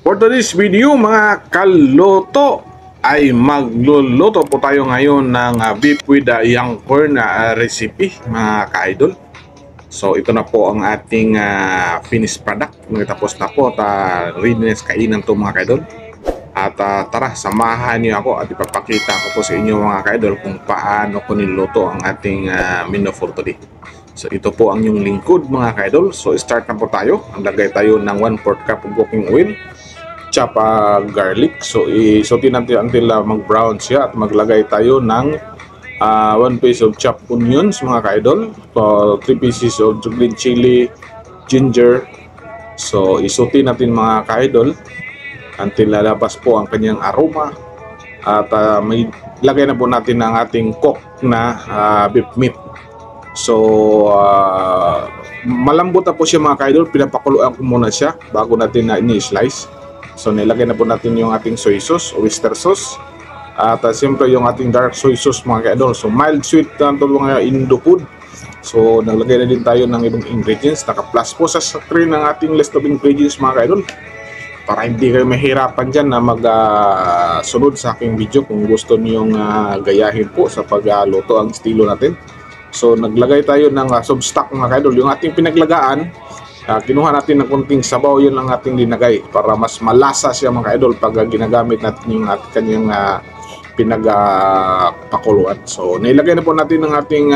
For today's video mga kaloto ay magluluto po tayo ngayon ng beef with young corn recipe mga ka-idol. So ito na po ang ating finished product. Tapos na po at ready na kainan to mga ka-idol. At tara, samahan niyo ako at ipapakita ko po sa inyo mga ka-idol kung paano ko niluto ang ating menu for today. So ito po ang yung lingkod mga ka-idol. So start na po tayo. Lagay tayo ng 1/4 cup of cooking oil, chop garlic. So isutin natin until mag-brown siya at maglagay tayo ng 1 piece of chopped onions mga ka-idol, 3 pieces of green chili, ginger. So isutin natin mga ka-idol until lalabas po ang kanyang aroma at may lagay na po natin ang ating cooked na beef meat. So malambot na po siya mga ka-idol, pinapakuluan ko muna siya bago natin ini-slice. So nilagay na po natin yung ating soy sauce, oyster sauce, at siyempre yung ating dark soy sauce mga ka-idol. So mild sweet ito mga Indo food. So naglagay na din tayo ng ibang ingredients. Naka-plus po sa screen ng ating list of ingredients mga ka-idol, para hindi kayo mahirapan dyan na mag-sunod sa aking video kung gusto niyong gayahin po sa pagluto ang estilo natin. So naglagay tayo ng substock mga ka-idol. Yung ating pinaglagaan, kinuha natin ng konting sabaw, yun lang ating linagay para mas malasa siya mga ka-idol pag ginagamit natin yung kanyang pinagpakuluan. So nilagay na po natin ng ating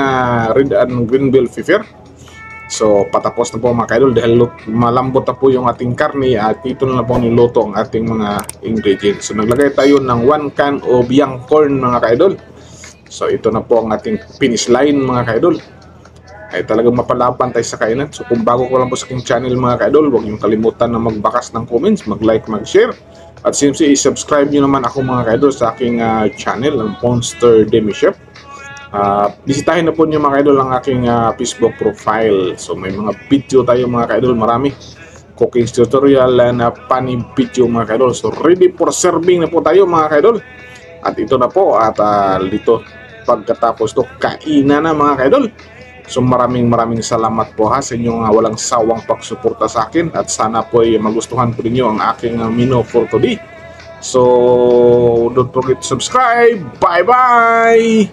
red and green bell pepper. So patapos na po mga ka-idol dahil malambot na po yung ating karne at ito na po niluto ang ating mga ingredients. So naglagay tayo ng 1 can of young corn mga ka-idol. So ito na po ang ating finish line mga ka-idol. Ay talagang mapalaban tayo sa kainan. So kung bago ko lang po sa aking channel mga ka-idol, huwag niyong kalimutan na magbakas ng comments, mag-like, mag-share. At siyempre i-subscribe niyo naman ako mga ka-idol sa aking channel, ang Monster Demi Chef. Bisitahin na po niyo mga ka-idol ang aking Facebook profile. So may mga video tayo mga ka-idol, marami. Cooking tutorial na funny video mga ka-idol. So ready for serving na po tayo mga ka-idol. At ito na po at dito pagkatapos to kainan na mga ka-idol. So maraming salamat po sa inyong walang sawang pagsuporta sa akin at sana po ay magustuhan po ninyo ang aking menu for today. So don't forget to subscribe. Bye bye.